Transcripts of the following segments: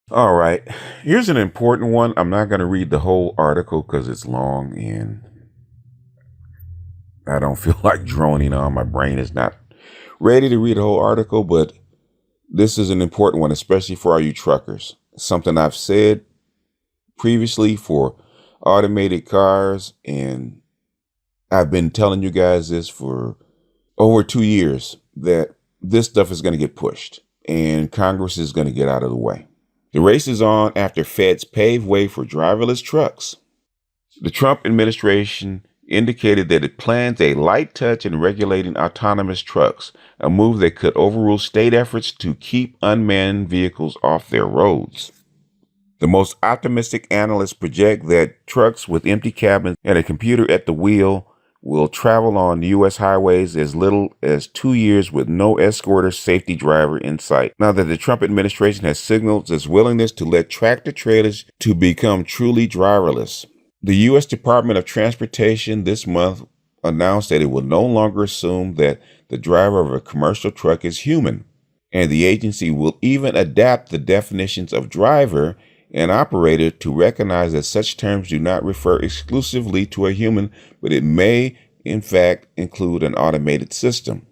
All right. Here's an important one. I'm not going to read the whole article because it's long and I don't feel like droning on. My brain is not ready to read the whole article, but this is an important one, especially for all you truckers. Something I've said previously for automated cars, and I've been telling you guys this for over 2 years that this stuff is going to get pushed and Congress is going to get out of the way. The race is on after feds pave way for driverless trucks. The Trump administration indicated that it plans a light touch in regulating autonomous trucks, a move that could overrule state efforts to keep unmanned vehicles off their roads. The most optimistic analysts project that trucks with empty cabins and a computer at the wheel will travel on U.S. highways as little as 2 years with no escort or safety driver in sight. Now that the Trump administration has signaled its willingness to let tractor trailers to become truly driverless. The U.S. Department of Transportation this month announced that it will no longer assume that the driver of a commercial truck is human, and the agency will even adapt the definitions of driver and operator to recognize that such terms do not refer exclusively to a human, but it may, in fact, include an automated system.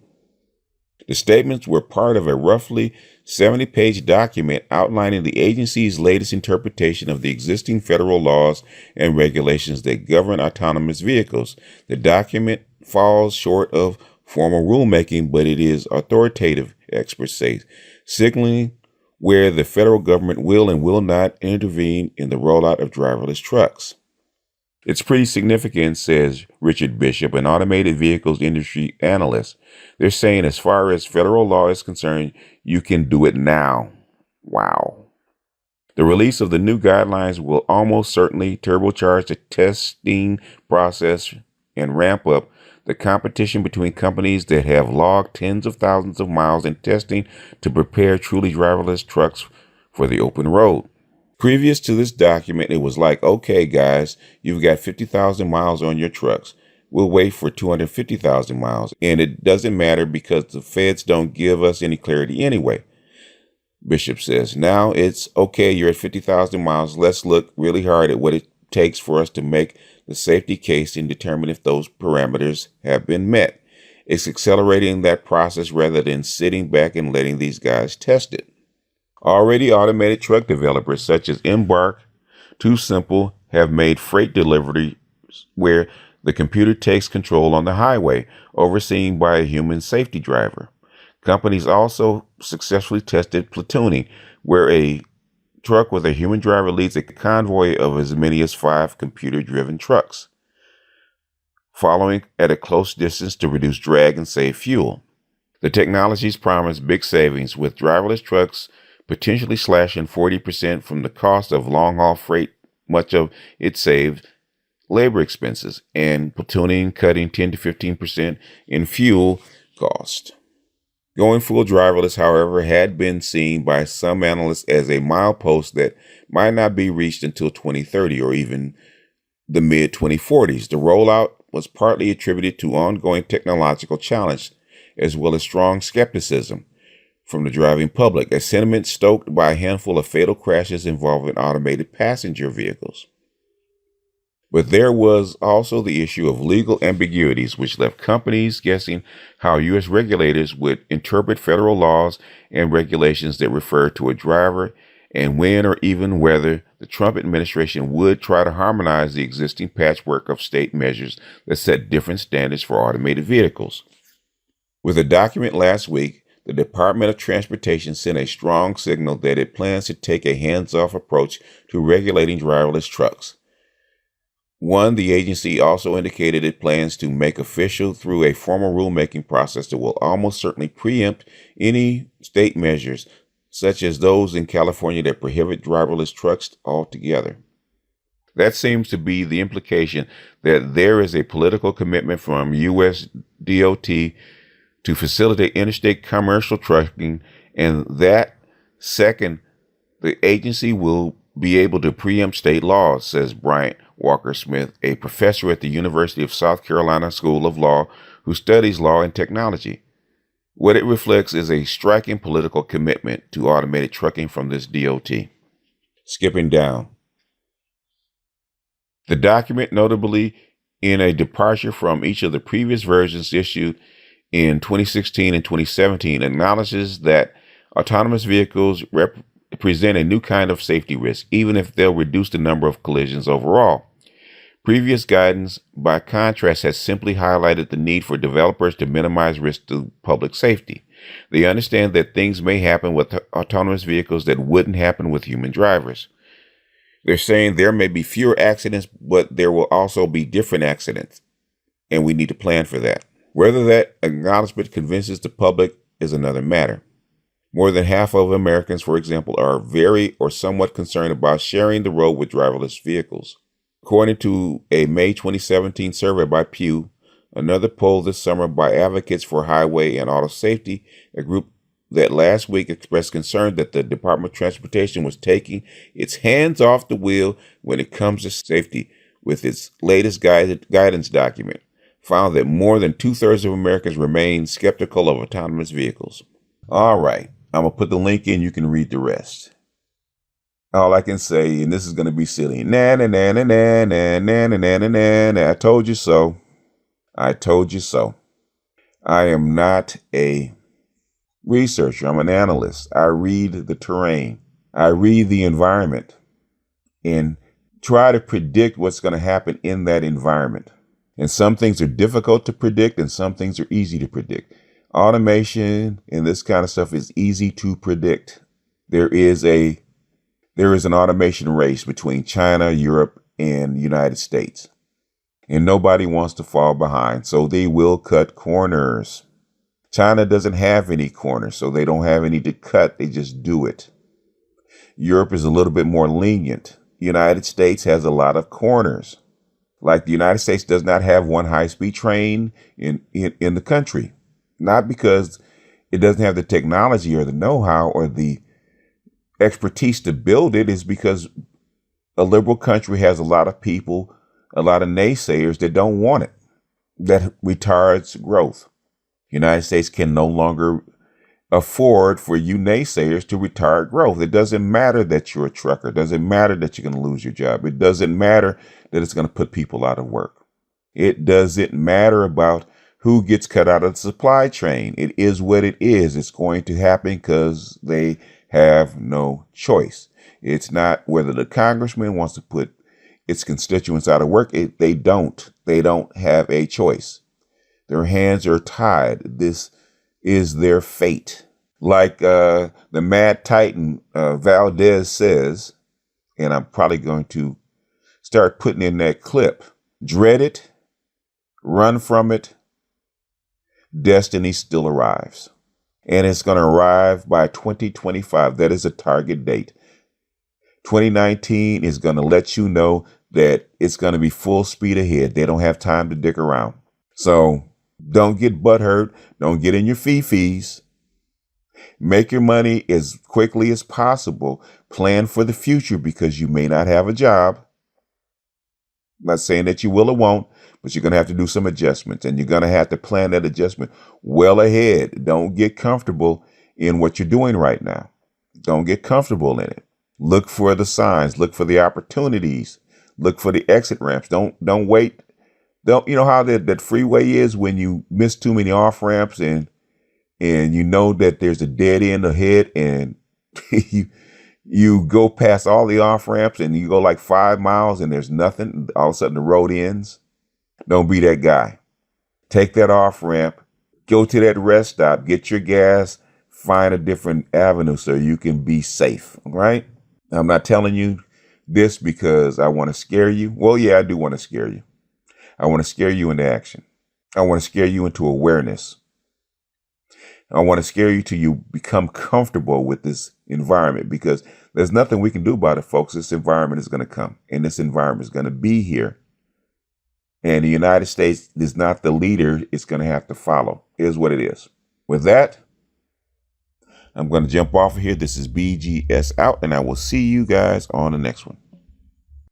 The statements were part of a roughly 70-page document outlining the agency's latest interpretation of the existing federal laws and regulations that govern autonomous vehicles. The document falls short of formal rulemaking, but it is authoritative, experts say, signaling where the federal government will and will not intervene in the rollout of driverless trucks. It's pretty significant, says Richard Bishop, an automated vehicles industry analyst. They're saying as far as federal law is concerned, you can do it now. Wow. The release of the new guidelines will almost certainly turbocharge the testing process and ramp up the competition between companies that have logged tens of thousands of miles in testing to prepare truly driverless trucks for the open road. Previous to this document, it was like, okay, guys, you've got 50,000 miles on your trucks. We'll wait for 250,000 miles. And it doesn't matter because the feds don't give us any clarity anyway. Bishop says, now it's okay, you're at 50,000 miles. Let's look really hard at what it takes for us to make the safety case and determine if those parameters have been met. It's accelerating that process rather than sitting back and letting these guys test it. Already automated truck developers such as Embark, Too Simple have made freight deliveries where the computer takes control on the highway, overseen by a human safety driver. Companies also successfully tested platooning, where a truck with a human driver leads a convoy of as many as 5 computer-driven trucks, following at a close distance to reduce drag and save fuel. The technologies promise big savings, with driverless trucks potentially slashing 40% from the cost of long-haul freight. Much of it saved labor expenses, and platooning cutting 10 to 15% in fuel cost. Going full driverless, however, had been seen by some analysts as a milepost that might not be reached until 2030 or even the mid-2040s. The rollout was partly attributed to ongoing technological challenge, as well as strong skepticism from the driving public, a sentiment stoked by a handful of fatal crashes involving automated passenger vehicles. But there was also the issue of legal ambiguities, which left companies guessing how U.S. regulators would interpret federal laws and regulations that refer to a driver, and when or even whether the Trump administration would try to harmonize the existing patchwork of state measures that set different standards for automated vehicles. With a document last week, the Department of Transportation sent a strong signal that it plans to take a hands-off approach to regulating driverless trucks. One, the agency also indicated it plans to make official through a formal rulemaking process that will almost certainly preempt any state measures, such as those in California that prohibit driverless trucks altogether. That seems to be the implication, that there is a political commitment from U.S. DOT to facilitate interstate commercial trucking, and that, second, the agency will be able to preempt state laws, says Bryant Walker-Smith, a professor at the University of South Carolina School of Law who studies law and technology. What it reflects is a striking political commitment to automated trucking from this DOT. Skipping down. The document, notably in a departure from each of the previous versions issued in 2016 and 2017, acknowledges that autonomous vehicles present a new kind of safety risk, even if they'll reduce the number of collisions overall. Previous guidance, by contrast, has simply highlighted the need for developers to minimize risk to public safety. They understand that things may happen with autonomous vehicles that wouldn't happen with human drivers. They're saying there may be fewer accidents, but there will also be different accidents, and we need to plan for that. Whether that acknowledgement convinces the public is another matter. More than half of Americans, for example, are very or somewhat concerned about sharing the road with driverless vehicles. According to a May 2017 survey by Pew, another poll this summer by Advocates for Highway and Auto Safety, a group that last week expressed concern that the Department of Transportation was taking its hands off the wheel when it comes to safety with its latest guidance document, found that more than 2/3 of Americans remain skeptical of autonomous vehicles. All right, I'm going to put the link in. You can read the rest. All I can say, and this is going to be silly, na na na na na na na na na na na. I told you so. I told you so. I am not a researcher. I'm an analyst. I read the terrain. I read the environment and try to predict what's going to happen in that environment. And some things are difficult to predict and some things are easy to predict. Automation and this kind of stuff is easy to predict. There is an automation race between China, Europe, and the United States. And nobody wants to fall behind, so they will cut corners. China doesn't have any corners, so they don't have any to cut. They just do it. Europe is a little bit more lenient. The United States has a lot of corners. Like the United States does not have one high-speed train in the country. Not because it doesn't have the technology or the know-how or the expertise to build it, is because a liberal country has a lot of people, a lot of naysayers that don't want it, that retards growth. The United States can no longer afford for you naysayers to retard growth. It doesn't matter that you're a trucker. It doesn't matter that you're going to lose your job. It doesn't matter that it's going to put people out of work. It doesn't matter about who gets cut out of the supply chain. It is what it is. It's going to happen because they have no choice. It's not whether the congressman wants to put its constituents out of work. They don't have a choice. Their hands are tied. This is their fate. Like the Mad Titan Valdez says, and I'm probably going to start putting in that clip. Dread it, run from it. Destiny still arrives. And it's going to arrive by 2025. That is a target date. 2019 is going to let you know that it's going to be full speed ahead. They don't have time to dick around. So don't get butthurt. Don't get in your fee-fees. Make your money as quickly as possible. Plan for the future because you may not have a job. I'm not saying that you will or won't, but you're going to have to do some adjustments, and you're going to have to plan that adjustment well ahead. Don't get comfortable in what you're doing right now. Don't get comfortable in it. Look for the signs. Look for the opportunities. Look for the exit ramps. Don't wait. You know how that freeway is when you miss too many off ramps and you know that there's a dead end ahead, and you go past all the off ramps and you go like 5 miles and there's nothing. All of a sudden the road ends. Don't be that guy. Take that off ramp, go to that rest stop, get your gas, find a different avenue so you can be safe. Right? I'm not telling you this because I want to scare you. Well, yeah, I do want to scare you. I want to scare you into action. I want to scare you into awareness. I want to scare you till you become comfortable with this environment, because there's nothing we can do about it, folks. This environment is going to come, and this environment is going to be here. And the United States is not the leader. It's going to have to follow. It is what it is. With that, I'm going to jump off of here. This is BGS out, and I will see you guys on the next one.